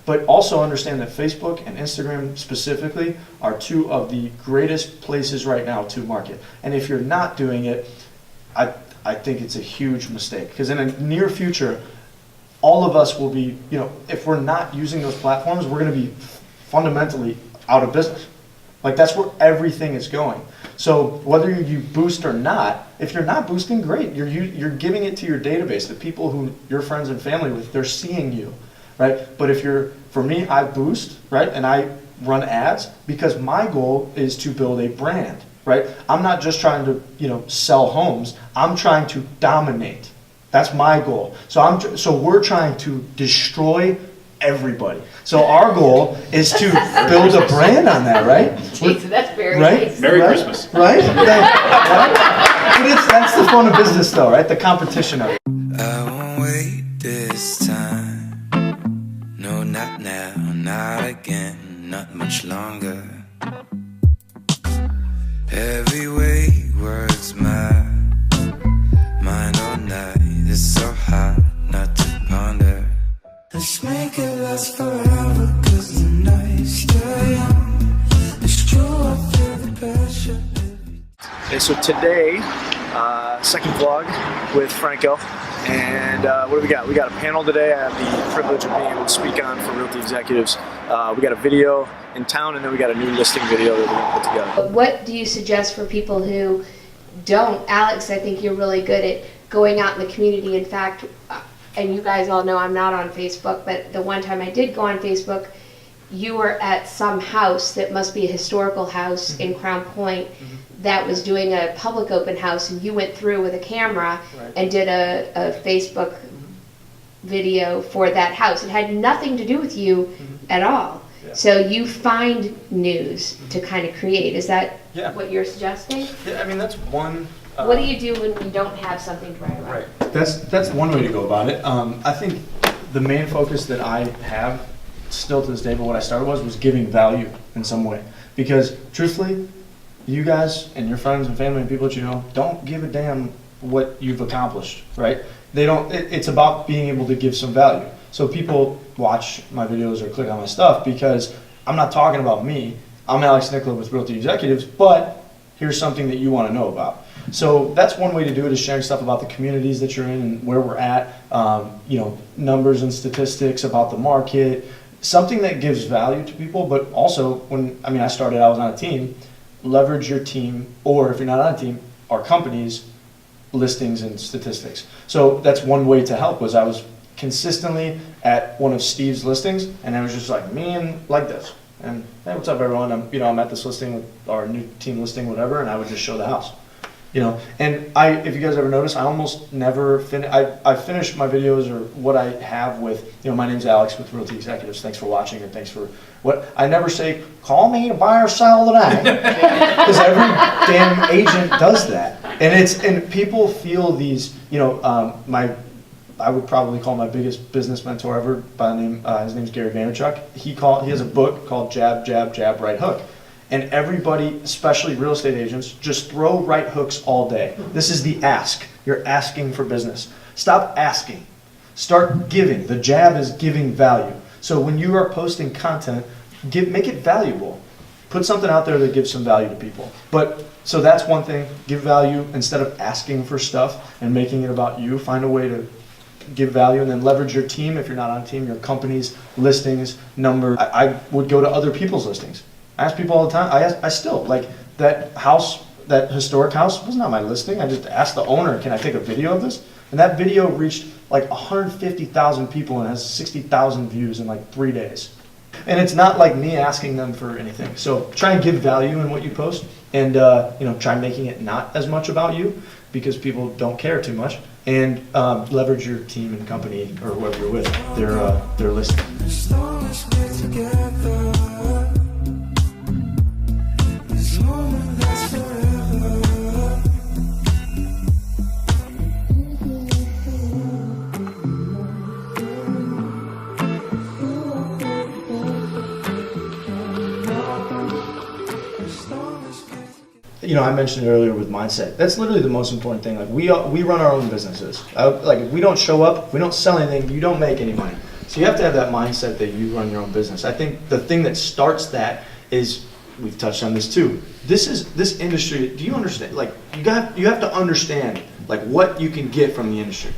But also understand that Facebook and Instagram specifically are two of the greatest places right now to market. And if you're not doing it, I think it's a huge mistake. Because in the near future, all of us will be, if we're not using those platforms, we're going to be fundamentally out of business. Like, that's where everything is going. So whether you boost or not, if you're not boosting, great. You're giving it to your database, the people who you're friends and family with, they're seeing you, right? But for me, I boost, right? And I run ads because my goal is to build a brand, right? I'm not just trying to, sell homes. I'm trying to dominate. That's my goal. So we're trying to destroy everybody. So our goal is to build a brand on that, right? Jeez, that's very right? nice. Merry Christmas. Right? That's the fun of business though, right? The competition of it. I won't wait this time. No, not now, not again, not much longer. Heavyweight words, my mind all night. It's so hard not to ponder. Let's make it last forever, 'cause the night's still young. It's true, I feel the pressure. And so today, second vlog with Franco. And what do we got? We got a panel today I have the privilege of being able to speak on for Realty Executives. We got a video in town, and then we got a new listing video that we're going to put together. What do you suggest for people who don't? Alex, I think you're really good at going out in the community. In fact, and you guys all know I'm not on Facebook, but the one time I did go on Facebook, you were at some house that must be a historical house in Crown Point that was doing a public open house, and you went through with a camera and did a Facebook video for that house. It had nothing to do with you at all. Yeah. So you find news to kind of create. Is that what you're suggesting? Yeah, I mean, that's one. What do you do when you don't have something to write about? Right. That's one way to go about it. I think the main focus that I have still to this day, but what I started was giving value in some way. Because truthfully, you guys and your friends and family and people that you know don't give a damn what you've accomplished, right? They don't. It's about being able to give some value. So people watch my videos or click on my stuff because I'm not talking about me. I'm Alex Nicola with Realty Executives, but here's something that you want to know about. So that's one way to do it, is sharing stuff about the communities that you're in and where we're at, numbers and statistics about the market, something that gives value to people. But also, I started, I was on a team. Leverage your team, or if you're not on a team, our company's listings and statistics. So that's one way to help. Was I was consistently at one of Steve's listings, and I was just like, me and like this, and hey, what's up everyone? I'm at this listing with our new team listing, whatever, and I would just show the house. And if you guys ever notice, I almost never I finish my videos or what I have with, my name's Alex with Realty Executives. Thanks for watching, and thanks for what I never say, call me to buy or sell today. Because every damn agent does that. And people feel these, I would probably call my biggest business mentor ever by the name, his name's Gary Vaynerchuk. He has a book called Jab, Jab, Jab, Right Hook. And everybody, especially real estate agents, just throw right hooks all day. This is the ask. You're asking for business. Stop asking. Start giving. The jab is giving value. So when you are posting content, make it valuable. Put something out there that gives some value to people. So that's one thing. Give value instead of asking for stuff and making it about you. Find a way to give value, and then leverage your team. If you're not on a team, your company's listings, number. I would go to other people's listings. I ask people all the time. I still, like, that house, that historic house was not my listing. I just asked the owner, can I take a video of this? And that video reached like 150,000 people and has 60,000 views in like 3 days. And it's not like me asking them for anything. So try and give value in what you post, and try making it not as much about you, because people don't care too much. And leverage your team and company, or whoever you're with, their listing. I mentioned earlier with mindset. That's literally the most important thing. Like we run our own businesses. Like if we don't show up, if we don't sell anything, you don't make any money. So you have to have that mindset that you run your own business. I think the thing that starts that is, we've touched on this too. This industry, do you understand? Like, you have to understand like what you can get from the industry.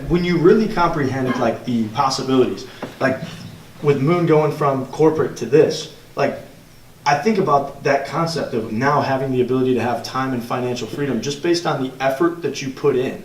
When you really comprehend like the possibilities, like with Moon going from corporate to this, like I think about that concept of now having the ability to have time and financial freedom just based on the effort that you put in.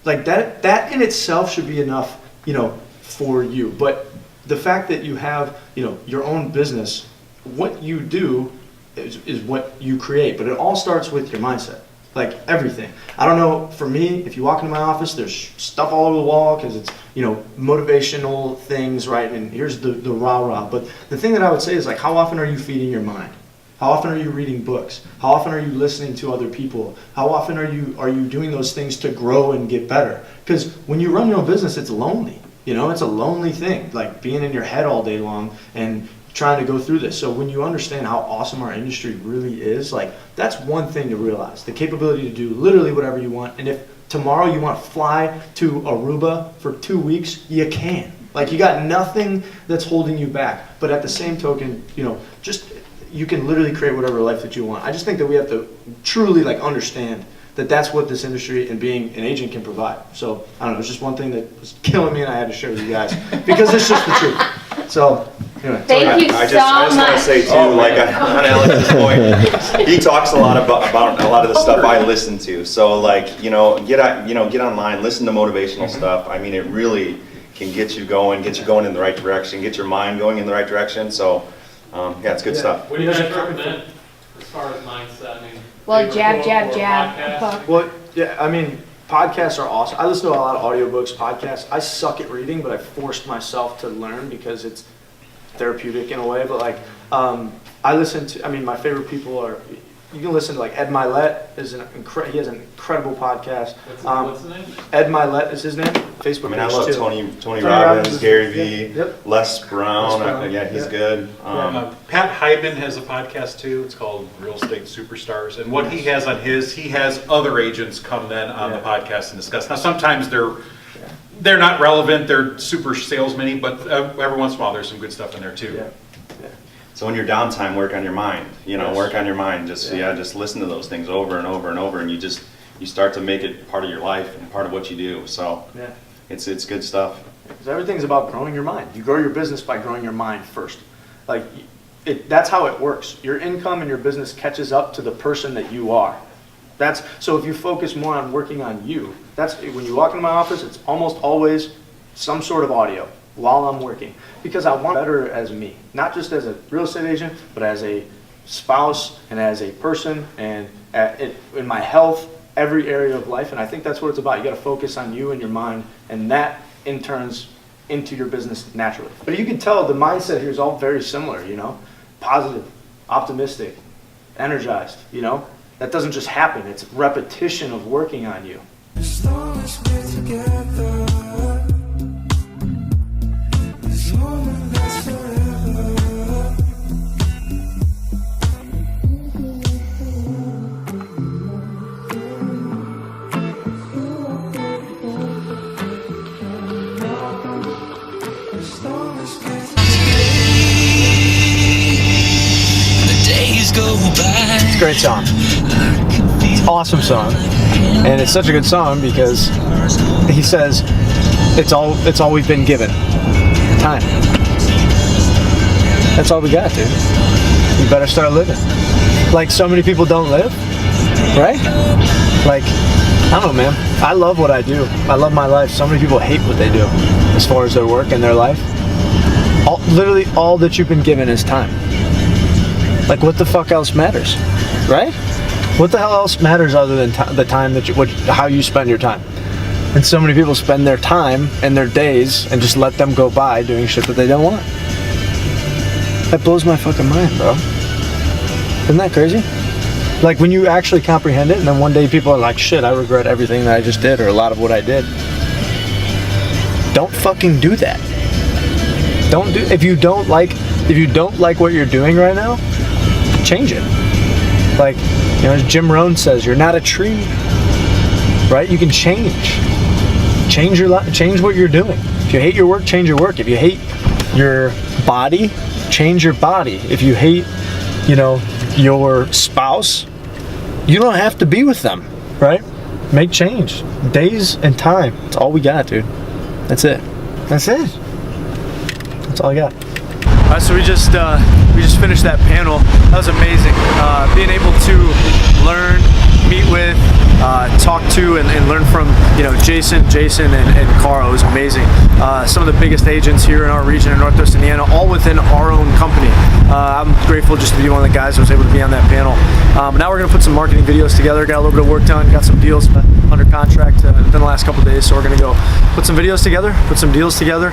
Like that in itself should be enough, you know, for you. But the fact that you have, you know, your own business, what you do is what you create. But it all starts with your mindset. Like everything. I don't know, for me, if you walk into my office, there's stuff all over the wall because it's, you know, motivational things, right? And here's the rah-rah. But the thing that I would say is like, how often are you feeding your mind? How often are you reading books? How often are you listening to other people? How often are you doing those things to grow and get better? Because when you run your own business, it's lonely. You know, it's a lonely thing, like being in your head all day long and trying to go through this. So when you understand how awesome our industry really is, like that's one thing to realize, the capability to do literally whatever you want. And if tomorrow you want to fly to Aruba for 2 weeks, you can. Like you got nothing that's holding you back. But at the same token, you know, just you can literally create whatever life that you want. I just think that we have to truly like understand that that's what this industry and being an agent can provide. So I don't know, it's just one thing that was killing me and I had to share with you guys because it's just the truth. So anyway. Thank you I so just want to say too, on Alex's point, he talks a lot about a lot of the stuff I listen to. So like, get online, listen to motivational stuff. I mean, it really can get you going in the right direction, get your mind going in the right direction. So yeah, it's good stuff. What do you guys recommend as far as mindset? I mean, Well, favorite jab, book jab, or jab. podcast? Well, yeah, I mean, podcasts are awesome. I listen to a lot of audiobooks, podcasts. I suck at reading, but I forced myself to learn because it's therapeutic in a way. But like, I listen to, I mean, my favorite people are, you can listen to like Ed Milet, he has an incredible podcast. What's the name? Ed Milet is his name. Facebook I mean, I page love too. Tony Robbins, Gary yeah, Vee, yep. Les Brown. Yeah, he's Yeah. good. Pat Hyben has a podcast too. It's called Real Estate Superstars. And what he has on his, he has other agents come then on the podcast and discuss. Now, sometimes they're not relevant, they're super salesmen-y, but every once in a while there's some good stuff in there too. Yeah. So in your downtime, work on your mind. Yes. Work on your mind. Just listen to those things over and over and over, and you start to make it part of your life and part of what you do. So Yeah. it's good stuff. Because everything's about growing your mind. You grow your business by growing your mind first. Like, that's how it works. Your income and your business catches up to the person that you are. So if you focus more on working on you, that's when you walk into my office, it's almost always some sort of audio while I'm working. Because I want better as me. Not just as a real estate agent, but as a spouse and as a person and in my health, every area of life. And I think that's what it's about. You got to focus on you and your mind, and that in turns into your business naturally. But you can tell the mindset here is all very similar, you know, positive, optimistic, energized, you know. That doesn't just happen. It's repetition of working on you. As long as we're together, this moment lasts forever. As long as we're the days go by. It's a great song. It's an awesome song. And it's such a good song because he says it's all we've been given. Time. That's all we got, dude. You better start living. Like so many people don't live, right? Like, I don't know, man. I love what I do. I love my life. So many people hate what they do as far as their work and their life. Literally all that you've been given is time. Like, what the fuck else matters, right? What the hell else matters other than the time that how you spend your time? And so many people spend their time and their days and just let them go by doing shit that they don't want. That blows my fucking mind, bro. Isn't that crazy? Like when you actually comprehend it, and then one day people are like, shit, I regret everything that I just did, or a lot of what I did. Don't fucking do that. If you don't like what you're doing right now, change it. Like, you know, as Jim Rohn says, you're not a tree, right? You can change your life, change what you're doing. If you hate your work, change your work. If you hate your body, change your body. If you hate, you know, your spouse, you don't have to be with them, right? Make change. Days and time. That's all we got, dude. That's it. That's it. That's all I got. All right, so we just finished that panel. That was amazing. Being able to learn, meet with, talk to, and learn from, you know, Jason, and Carl was amazing. Some of the biggest agents here in our region in Northwest Indiana, all within our own company. I'm grateful just to be one of the guys that was able to be on that panel. Now we're gonna put some marketing videos together. Got a little bit of work done. Got some deals under contract within the last couple of days. So we're gonna go put some videos together, put some deals together,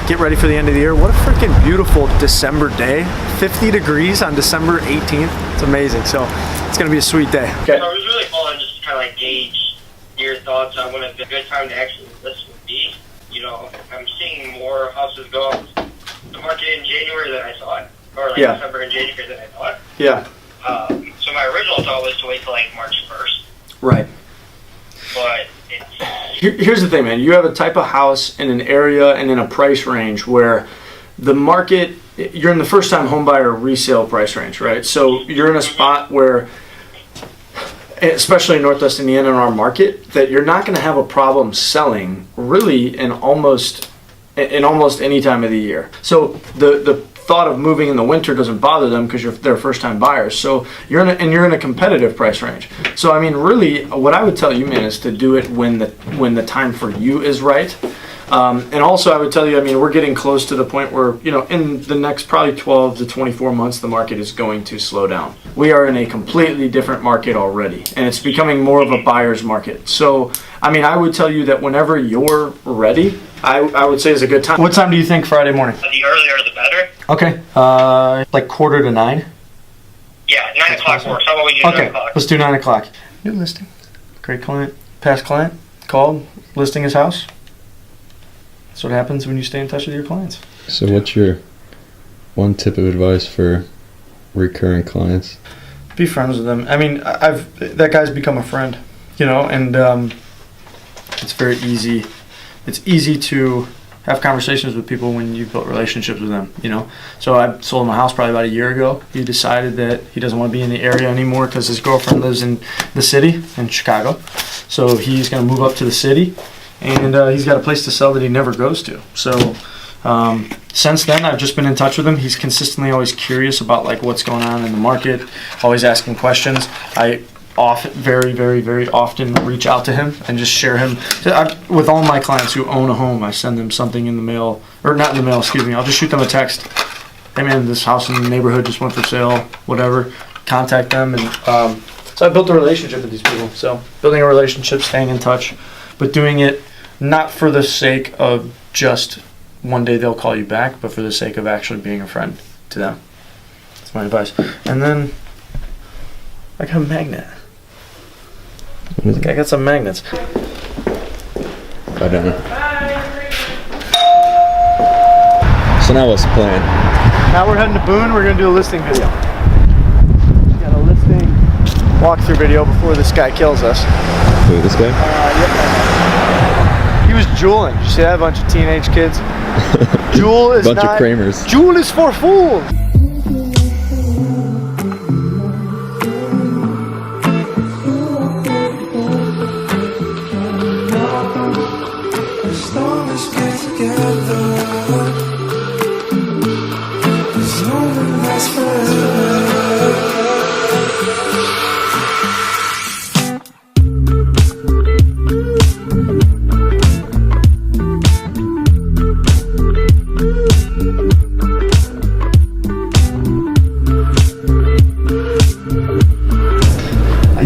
get ready for the end of the year. What a freaking beautiful December day. 50 degrees on December 18th. It's amazing. So it's gonna be a sweet day. Okay. So it was really fun just to kind of like gauge your thoughts on when a good time to actually list would be. You know, I'm seeing more houses go up the market in January than I thought, or like Yeah. December and January than I thought. Yeah. So my original thought was to wait till like March 1st, Right. but it's Here's the thing, man. You have a type of house in an area and in a price range where the market, you're in the first time home buyer resale price range, right? So you're in a spot where, especially in Northwest Indiana in our market, that you're not going to have a problem selling really in almost any time of the year. So the thought of moving in the winter doesn't bother them because they're first time buyers. So you're in a competitive price range. So I mean, really, what I would tell you, man, is to do it when the time for you is right. And also I would tell you, I mean, we're getting close to the point where, you know, in the next probably 12 to 24 months, the market is going to slow down. We are in a completely different market already, and it's becoming more of a buyer's market. So, I mean, I would tell you that whenever you're ready, I would say is a good time. What time do you think Friday morning? the earlier the better. Okay, like 8:45. Yeah, 9 o'clock works. How about we do 9 Okay, o'clock? let's do 9 o'clock. New listing. Great client, past client, called, listing his house. That's what happens when you stay in touch with your clients. So what's your one tip of advice for recurring clients? Be friends with them. I mean, that guy's become a friend, you know, and it's very easy. It's easy to have conversations with people when you've built relationships with them, you know. So I sold him a house probably about a year ago. He decided that he doesn't want to be in the area anymore because his girlfriend lives in the city, in Chicago. So he's going to move up to the city, and he's got a place to sell that he never goes to. So since then, I've just been in touch with him. He's consistently always curious about like what's going on in the market, always asking questions. I very, very, very often reach out to him and just share him. With all my clients who own a home, I send them something in the mail, or not in the mail, excuse me. I'll just shoot them a text. Hey man, this house in the neighborhood just went for sale, whatever. Contact them. And so I built a relationship with these people. So building a relationship, staying in touch, but doing it not for the sake of just one day they'll call you back, but for the sake of actually being a friend to them. That's my advice. And then I got a magnet. I think I got some magnets. I don't know. So now what's the plan? Now we're heading to Boone. We're going to do a listing video. Got a listing walkthrough video before this guy kills us. Who, this guy? Yep. He was jeweling. You see that? A bunch of teenage kids. Jewel is Bunch not... of Kramers. Jewel is for fools. As long as we're together, there's no one lasts forever.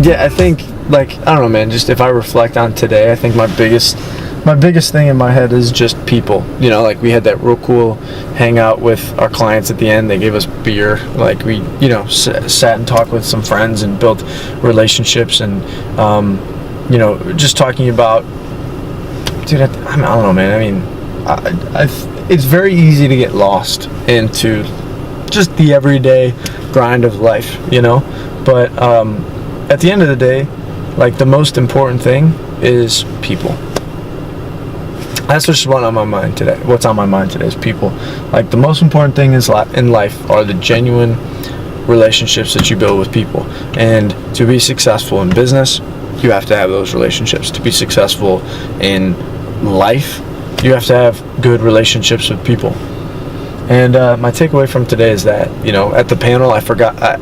Yeah, I think, like, I don't know, man, just if I reflect on today, I think my biggest thing in my head is just people. You know, like we had that real cool hangout with our clients at the end. They gave us beer. Like we, you know, sat and talked with some friends and built relationships and, you know, just talking about, dude, I don't know, man. I mean, it's very easy to get lost into just the everyday grind of life, you know, but, at the end of the day, like the most important thing is people. that's what's on my mind today. What's on my mind today is people. Like, the most important thing is in life are the genuine relationships that you build with people. And to be successful in business, you have to have those relationships. To be successful in life, you have to have good relationships with people. And my takeaway from today is that, at the panel,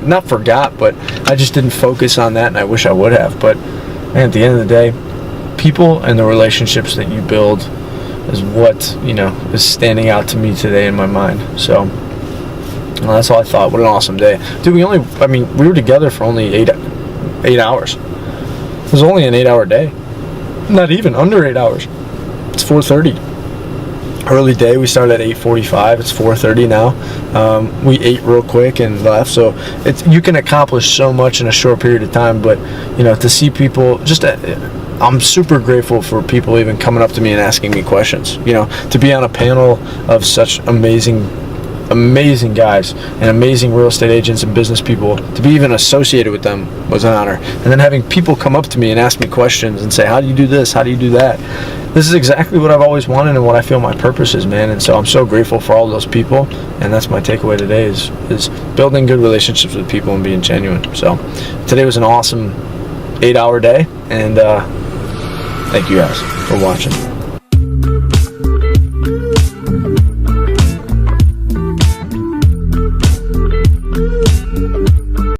not forgot, but I just didn't focus on that, and I wish I would have. But man, at the end of the day, people and the relationships that you build is what, is standing out to me today in my mind. So that's all I thought. What an awesome day. Dude, we were together for only 8 hours. It was only an 8-hour day. Not even, under 8 hours. It's 4:30. Early day, we started at 8:45. It's 4:30 now. We ate real quick and left. So you can accomplish so much in a short period of time. But to see people, I'm super grateful for people even coming up to me and asking me questions. To be on a panel of such amazing guys and amazing real estate agents and business people, to be even associated with them was an honor. And then having people come up to me and ask me questions and say, how do you do this? How do you do that? This is exactly what I've always wanted and what I feel my purpose is, man. And so I'm so grateful for all those people. And that's my takeaway today is building good relationships with people and being genuine. So today was an awesome 8-hour day. And thank you guys for watching.